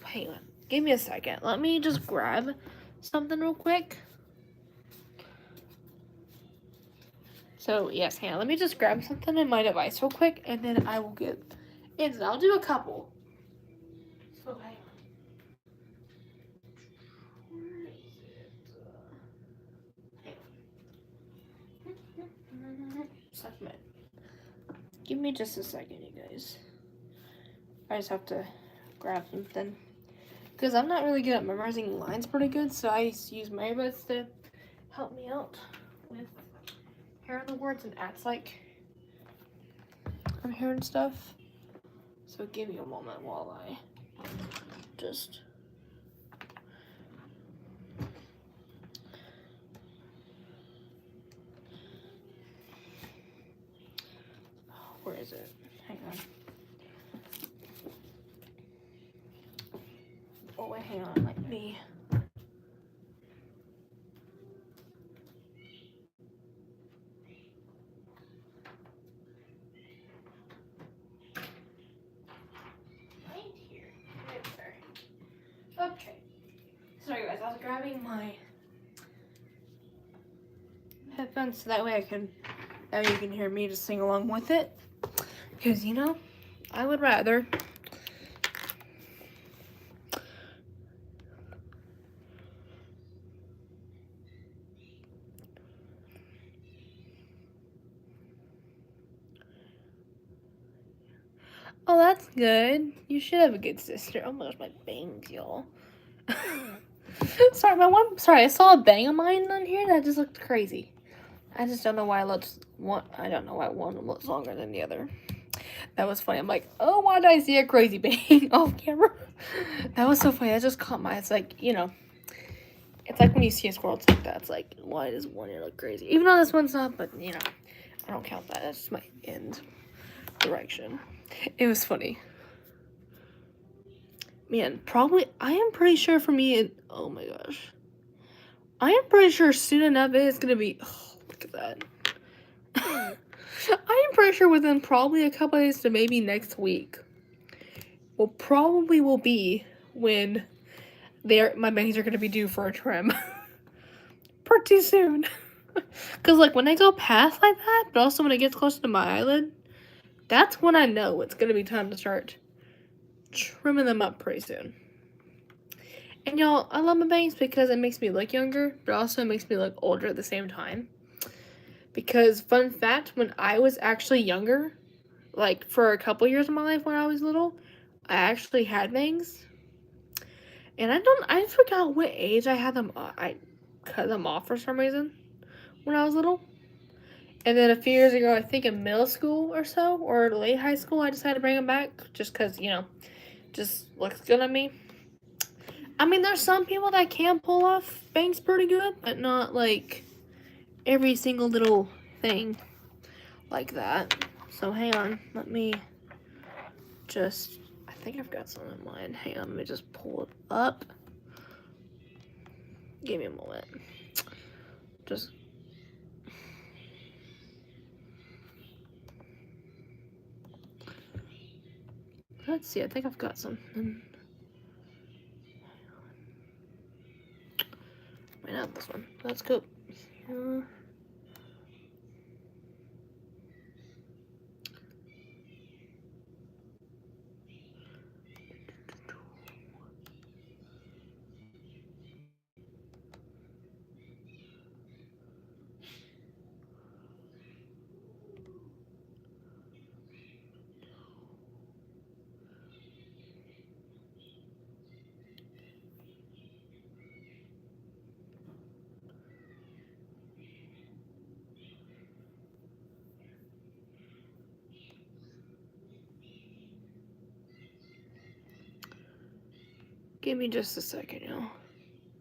Hang on. Give me a second. Let me just grab something real quick. So, yes, hang on. Let me just grab something in my device real quick, and then I will get in. I'll do a couple. So, hang on. Where is it? Hang on. Submit. Give me just a second, you guys. I just have to grab something. Because I'm not really good at memorizing lines pretty good, so I use my earbuds to help me out with hearing the words and acts like I'm hearing stuff. So give me a moment while I just... Where is it? Hang on. Oh, wait, hang on. Let me... Right here. Right there. Okay. Sorry, guys. I was grabbing my headphones so that way now you can hear me just sing along with it. Because, I would rather... Oh, that's good. You should have a good sister. Oh my gosh, my bangs, y'all. Sorry, I saw a bang of mine on here that just looked crazy. I just don't know why I don't know why one looks longer than the other. That was funny. I'm like, oh, why did I see a crazy bang off camera? That was so funny. That just caught my, it's like, it's like when you see a squirrel, it's like that. It's like, why does one ear look crazy? Even though this one's not, but, I don't count that. That's just my end direction. It was funny. Man, I am pretty sure for me, oh my gosh. I am pretty sure soon enough it's gonna be, oh, look at that. I am pretty sure within probably a couple days to maybe next week will be when my bangs are gonna be due for a trim. Pretty soon. Because, when they go past like that, but also when it gets closer to my eyelid, that's when I know it's gonna be time to start trimming them up pretty soon. And y'all, I love my bangs because it makes me look younger, but also it makes me look older at the same time. Because, fun fact, when I was actually younger, for a couple years of my life when I was little, I actually had bangs, and I forgot what age I had them. I cut them off for some reason when I was little. And then a few years ago, I think in middle school or so, or late high school, I decided to bring them back just because, just looks good on me. I mean, there's some people that can pull off bangs pretty good, but not like every single little thing like that. So hang on, let me just, I think I've got some in mind. Hang on, let me just pull it up. Give me a moment. Just, let's see, I think I've got some. Might not this one. Let's go. Give me just a second, y'all.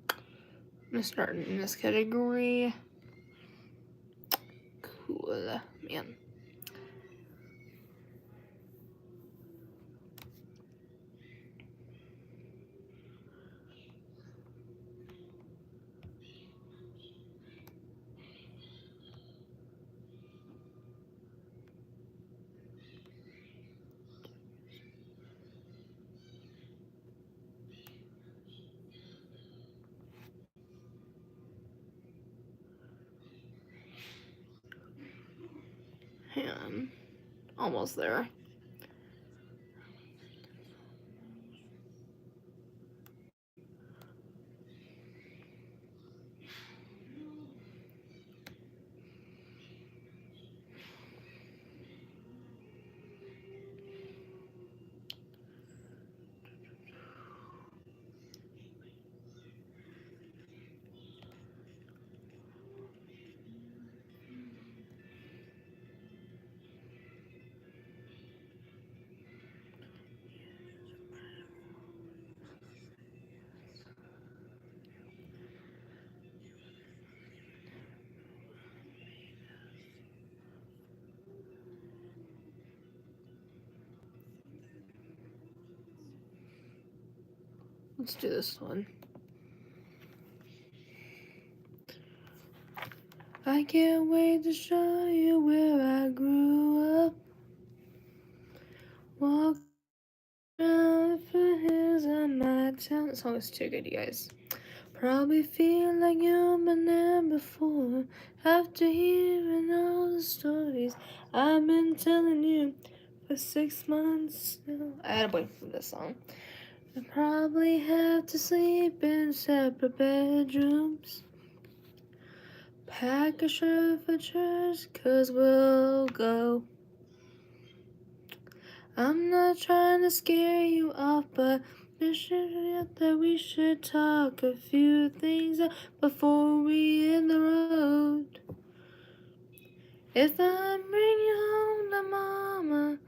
I'm gonna start in this category. Cool, man. Hang on. Almost there. Let's do this one. I can't wait to show you where I grew up. Walk around the hills of my town. This song is too good, you guys. Probably feel like you've been there before. After hearing all the stories I've been telling you for 6 months now. I had a break from this song. I probably have to sleep in separate bedrooms. Pack a shirt for church, 'cause we'll go. I'm not trying to scare you off, but make sure that we should talk a few things out before we hit the road. If I bring you home to mama,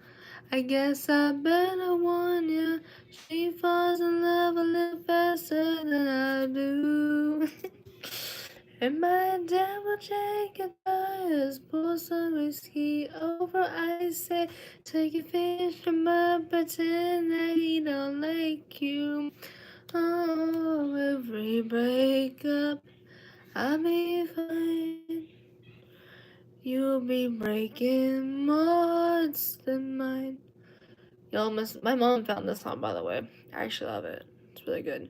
I guess I better warn ya. She falls in love a little faster than I do. And my dad will check your tires, pour some whiskey over ice, say, take a fish from up, pretend that he don't like you. Oh, every breakup, I'll be fine. You'll be breaking more hearts than mine. My mom found this song, by the way. I actually love it. It's really good.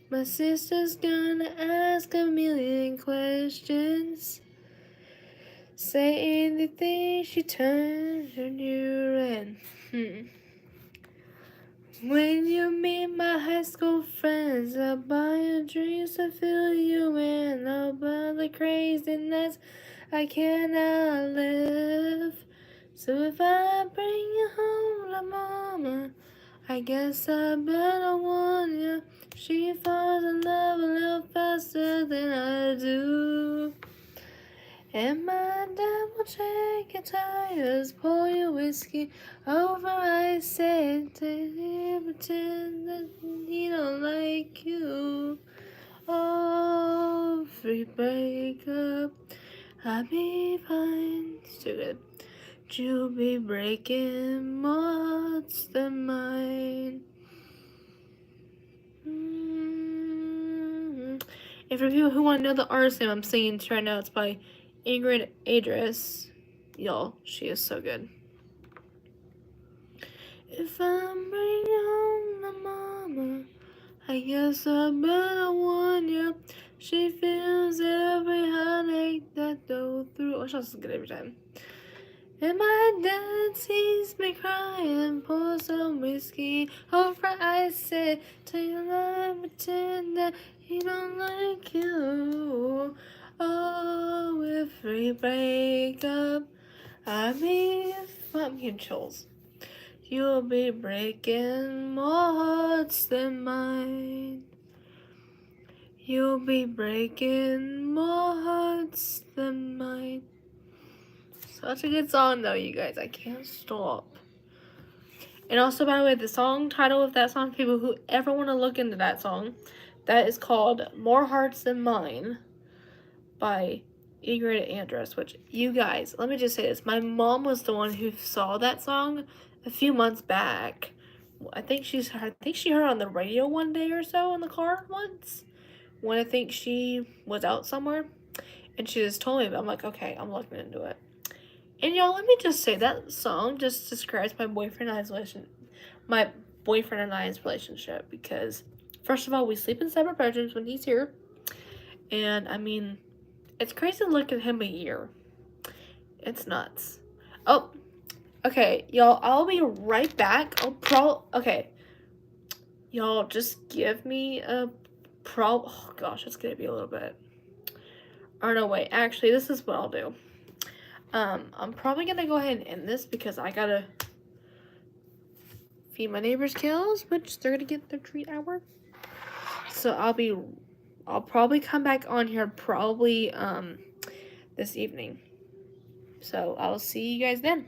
My sister's gonna ask a million questions. Say anything, she turns on you red. When you meet my high school friends, I'll buy you drinks to fill you in. About the craziness I cannot live. So if I bring you home to mama, I guess I better warn ya. She falls in love a little faster than I do. And my dad will check your tires, pour your whiskey over ice, say to him, pretend that he don't like you. Oh, free breakup, I'll be fine. It's too good. You'll be breaking more hearts than mine. And for people who want to know the artist name I'm singing to right now, it's by Ingrid Adris. Y'all, she is so good. If I'm bringing home my mama, I guess I better warn ya. She feels every heartache that go through. Oh, she's good every time. And my dad sees me crying, pour some whiskey over ice, said, tell you I pretend that he don't like you. Oh, if we break up, I'm getting chills. You'll be breaking more hearts than mine. You'll be breaking more hearts than mine. Such a good song though, you guys. I can't stop. And also, by the way, the song title of that song, people who ever want to look into that song, that is called More Hearts Than Mine by Ingrid Andress, which, you guys, let me just say this. My mom was the one who saw that song a few months back. I think she heard it on the radio one day or so in the car once, when I think she was out somewhere. And she just told me about it. I'm like, okay, I'm looking into it. And y'all, let me just say, that song just describes my boyfriend and I's relationship, because first of all, we sleep in separate bedrooms when he's here, and I mean, it's crazy to look at him a year. It's nuts. Oh, okay, y'all, I'll be right back. Okay, y'all, just give me a oh gosh, it's gonna be a little bit. Or no, wait, actually, this is what I'll do. I'm probably gonna go ahead and end this because I gotta feed my neighbors' cows, which they're gonna get their treat hour. So I'll probably come back on here probably this evening. So I'll see you guys then.